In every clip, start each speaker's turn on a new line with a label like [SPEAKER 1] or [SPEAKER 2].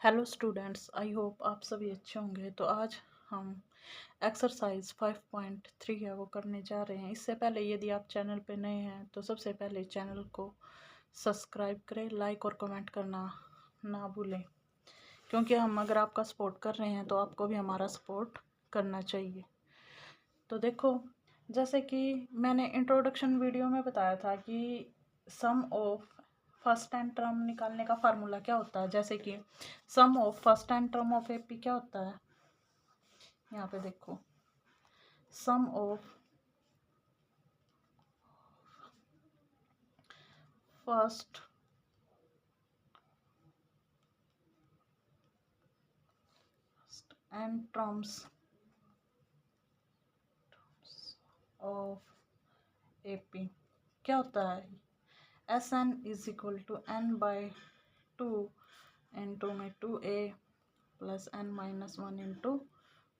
[SPEAKER 1] Hello students, I hope आप सभी अच्छे होंगे। तो आज हम एक्सरसाइज 5.3 है वो करने जा रहे हैं। इससे पहले यदि आप चैनल पे नए हैं तो सबसे पहले चैनल को सब्सक्राइब करें, लाइक और कमेंट करना ना भूलें, क्योंकि हम अगर आपका सपोर्ट कर रहे हैं तो आपको भी हमारा सपोर्ट करना चाहिए। तो देखो, जैसे कि मैंने इंट्रोडक्शन वीडियो में बताया था कि sum of first n term निकालने का फार्मूला क्या होता है। जैसे कि sum of first n term of AP क्या होता है, यहाँ पे देखो, sum of first n terms of AP क्या होता है। S n is equal to n by two into में 2a plus n minus 1 into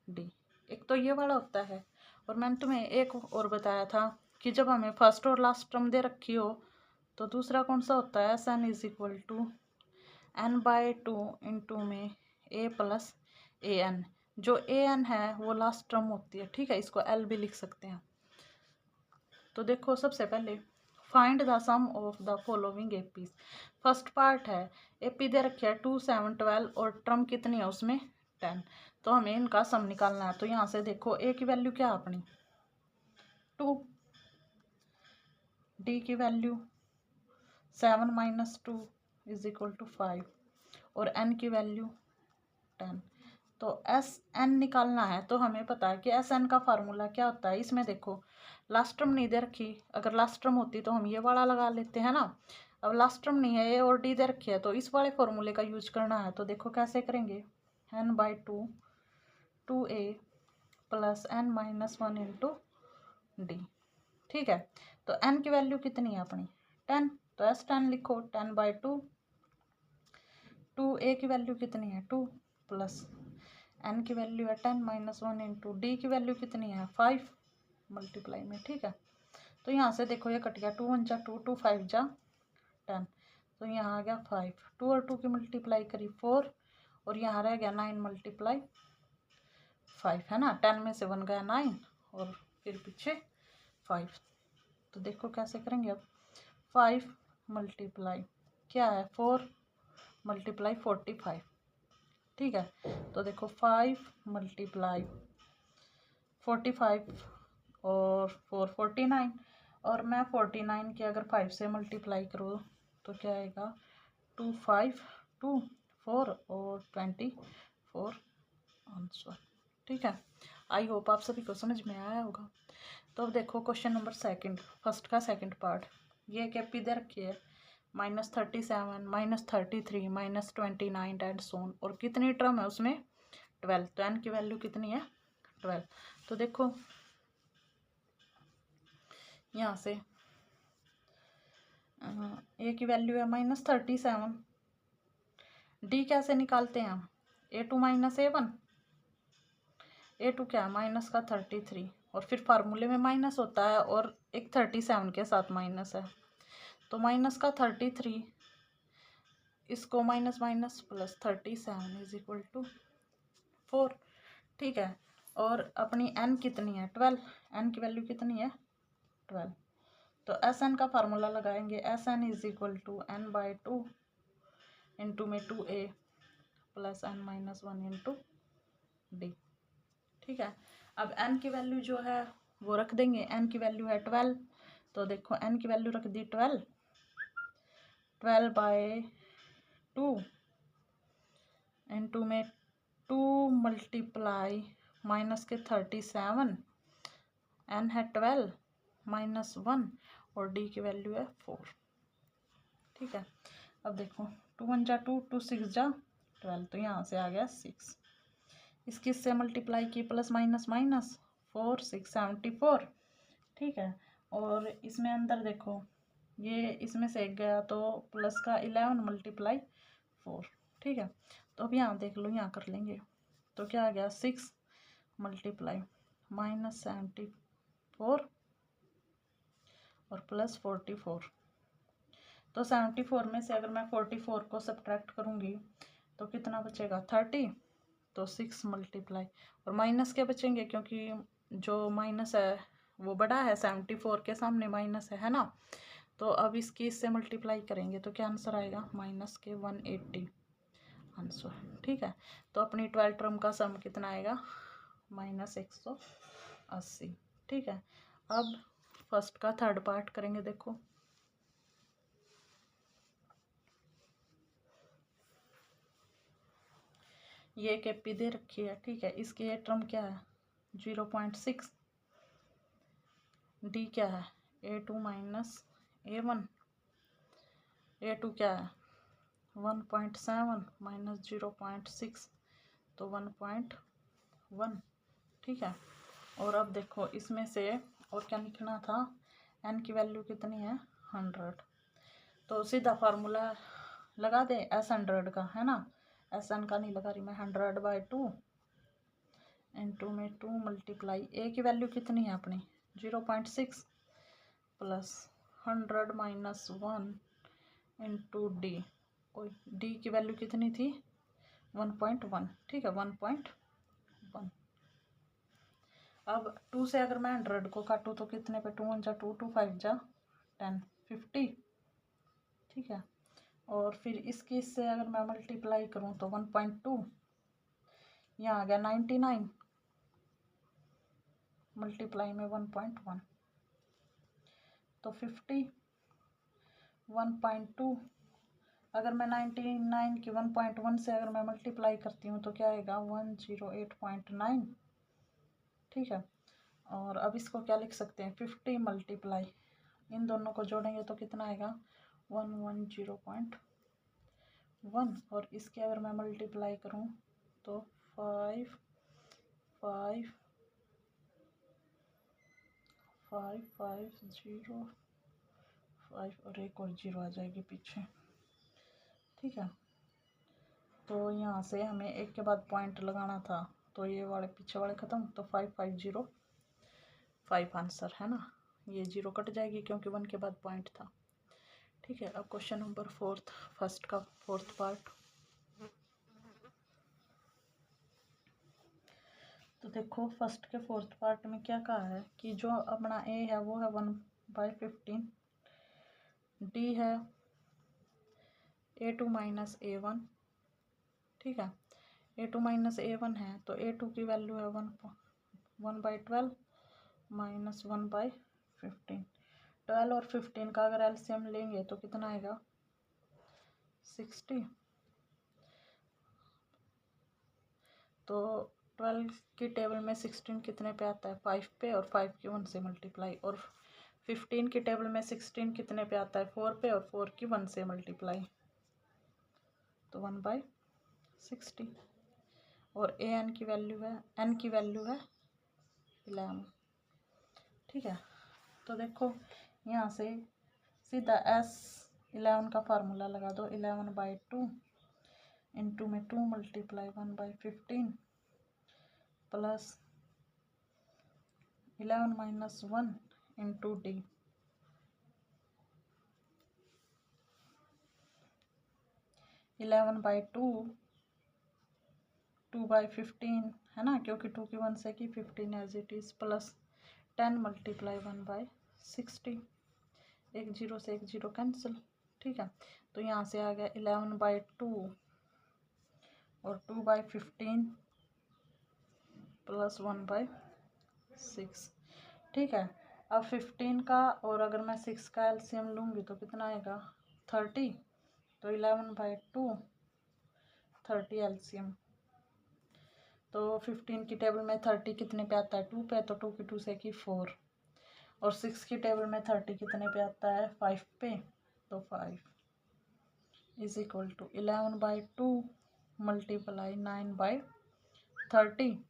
[SPEAKER 1] d. एक तो ये वाला होता है, और मैंने तुम्हें एक और बताया था कि जब हमें फर्स्ट और लास्ट टर्म दे रखी हो तो दूसरा कौन सा होता है, S n is equal to n by two into में ए प्लस ए एन। जो ए एन है वो लास्ट टर्म होती है, ठीक है, इसको एल भी लिख सकते हैं। तो देखो, सबसे पहले find the sum of the following APs. First part है, एपी दे रखे है 2, 7, 12 और टर्म कितनी है उसमें 10। तो हमें इनका सम निकालना है। तो यहाँ से देखो, ए की वैल्यू क्या है अपनी 2, डी की value 7 minus 2 is equal to 5 और एन की वैल्यू 10। तो एस एन निकालना है। तो हमें पता है कि एस एन का फार्मूला क्या होता है। इसमें देखो, लास्ट टर्म नहीं दे रखी, अगर लास्ट टर्म होती तो हम ये वाला लगा लेते हैं ना। अब लास्ट टर्म नहीं है, ए और डी दे रखी है, तो इस वाले फॉर्मूले का यूज करना है। तो देखो कैसे करेंगे, n by two 2a plus n minus 1 into d, ठीक है। तो एन की वैल्यू कितनी है अपनी 10, तो एस 10 लिखो, 10 बाई टू 2a की वैल्यू कितनी है 2 प्लस एन की वैल्यू है 10 माइनस 1 इंटू डी की वैल्यू कितनी है 5 मल्टीप्लाई में, ठीक है। तो यहाँ से देखो, ये कट गया, 2 1 जा 2, 2 5 जा 10, तो यहाँ आ गया 5, 2 और 2 की मल्टीप्लाई करी 4 और यहाँ रह गया 9 मल्टीप्लाई 5, है ना। 10 में से 1 गया 9 और फिर पीछे 5। तो देखो कैसे करेंगे अब, 5 मल्टीप्लाई क्या है 4 मल्टीप्लाई 45, ठीक है। तो देखो 5 मल्टीप्लाई 45 और 4 49, और मैं 49 के अगर 5 से मल्टीप्लाई करूँ तो क्या आएगा 2 5 2 4 और 24 आंसर, ठीक है। आई होप आप सभी को समझ में आया होगा। तो अब देखो क्वेश्चन नंबर सेकंड, फर्स्ट का सेकंड पार्ट। ये कैपी दे रखी है -37 -33 -29 एंड सोन, और कितनी टर्म है उसमें 12। तो एन की वैल्यू कितनी है 12। तो देखो यहाँ से ए की वैल्यू है -37, डी कैसे निकालते हैं हम, A2 माइनस A1, A2 क्या है माइनस का 33, और फिर फार्मूले में माइनस होता है और एक 37 के साथ माइनस है, तो माइनस का 33, इसको minus minus plus 37 is equal to 4, ठीक है। और अपनी n कितनी है 12, n की वैल्यू कितनी है 12। तो एस एन का फार्मूला लगाएंगे, S n is equal to n by two into में 2a plus n minus 1 into d, ठीक है। अब n की वैल्यू जो है वो रख देंगे, n की वैल्यू है 12। तो देखो n की वैल्यू रख दी 12, 12 बाई 2 इंटू में 2 मल्टीप्लाई माइनस के 37, n है 12 माइनस 1 और d की वैल्यू है 4, ठीक है। अब देखो 2 1 जा 2, 2 6 जा 12, तो यहाँ से आ गया 6, इसकी इससे मल्टीप्लाई की प्लस माइनस माइनस 4 6 74, ठीक है। और इसमें अंदर देखो, ये इसमें से एक गया तो प्लस का 11 मल्टीप्लाई 4, ठीक है। तो अब यहाँ देख लो, यहाँ कर लेंगे, तो क्या आ गया 6 मल्टीप्लाई -74 और प्लस 44। तो 74 में से अगर मैं 44 को सब्ट्रैक्ट करूँगी तो कितना बचेगा 30, तो 6 मल्टीप्लाई, और माइनस के बचेंगे क्योंकि जो माइनस है वो बड़ा है, 74 के सामने माइनस है ना। तो अब इसकी इससे मल्टीप्लाई करेंगे तो क्या आंसर आएगा, माइनस के 180 आंसर। ठीक है, तो अपनी 12 टर्म का सम कितना आएगा, -180। ठीक है, अब फर्स्ट का थर्ड पार्ट करेंगे। देखो ये एक एपी दे रखी है। ठीक है, इसकी ये टर्म क्या है 0.6, डी क्या है A2 माइनस A1, A2 क्या है 1.7 माइनस 0.6 तो 1.1। ठीक है, और अब देखो इसमें से और क्या लिखना था, n की वैल्यू कितनी है 100, तो सीधा फार्मूला लगा दे S100 का, है ना। SN का नहीं लगा रही मैं, 100/2 इंटू में 2 मल्टीप्लाई ए की वैल्यू कितनी है अपनी 0.6 प्लस 100 माइनस 1 इंटू डी, कोई डी की वैल्यू कितनी थी 1.1। ठीक है 1.1। अब 2 से अगर मैं 100 को काटूँ तो कितने पे 2 1 जा 2 2 5 जा 10 50। ठीक है, और फिर इसकी इससे अगर मैं मल्टीप्लाई करूँ तो 1.2, यहाँ आ गया 99 मल्टीप्लाई में 1.1 तो 50, 1.2 अगर मैं 99 की 1.1 से अगर मैं मल्टीप्लाई करती हूँ तो क्या आएगा 108.9। ठीक है, और अब इसको क्या लिख सकते हैं 50 मल्टीप्लाई, इन दोनों को जोड़ेंगे तो कितना आएगा 110.1, और इसके अगर मैं मल्टीप्लाई करूँ तो 5 5 5 5 0 5 और एक और जीरो आ जाएगी पीछे। ठीक है, तो यहाँ से हमें एक के बाद पॉइंट लगाना था, तो ये वाले पीछे वाले ख़त्म, तो 5505 आंसर है ना। ये जीरो कट जाएगी क्योंकि 1 के बाद पॉइंट था। ठीक है, अब क्वेश्चन नंबर 4 फर्स्ट का 4th पार्ट। तो देखो फर्स्ट के 4th पार्ट में क्या कहा है कि जो अपना ए है वो है 1/15, डी है A2 माइनस A1। ठीक है, A2 माइनस A1 है तो A2 की वैल्यू है 1/12 माइनस 1/15। 12 और 15 का अगर एलसीएम लेंगे तो कितना आएगा 60। तो 12 की टेबल में 16 कितने पे आता है 5 पे, और 5 की 1 से मल्टीप्लाई, और 15 की टेबल में 16 कितने पे आता है 4 पे, और 4 की 1 से मल्टीप्लाई, तो 1/60, और an की वैल्यू है n की वैल्यू है 11। ठीक है, तो देखो यहाँ से सीधा S11 का फार्मूला लगा दो, 11/2 इंटू में 2 multiply 1/15 plus 11 minus 1 into D, eleven by two 2/15 है ना, क्योंकि 2 की 1 से की 15 as it is, plus 10 multiply 1/60, एक जीरो से एक जीरो कैंसिल। ठीक है, तो यहाँ से आ गया 11/2 और 2/15 प्लस 1/6। ठीक है, अब 15 का और अगर मैं 6 का एलसीएम लूँगी तो कितना आएगा 30, तो 11/2 30 एलसीएम, तो 15 की टेबल में 30 कितने पे आता है 2 पे, तो 2 की 2 से की 4, और 6 की टेबल में 30 कितने पे आता है 5 पे, तो 5 इज इक्वल टू 11/2 मल्टीप्लाई 9/30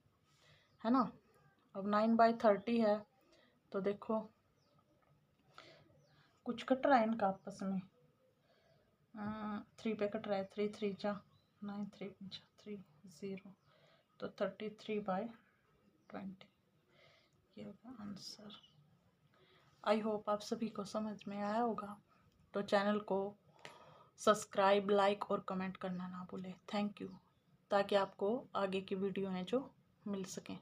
[SPEAKER 1] है ना। अब 9/30 है तो देखो कुछ कट रहा है इनका आपस में, 3 पे कट रहा है, 3 3 जा 9 3 3 0, तो 33/20 ये होगा आंसर। आई होप आप सभी को समझ में आया होगा, तो चैनल को सब्सक्राइब, लाइक और कमेंट करना ना भूलें। थैंक यू, ताकि आपको आगे की वीडियो हैं जो मिल सकें।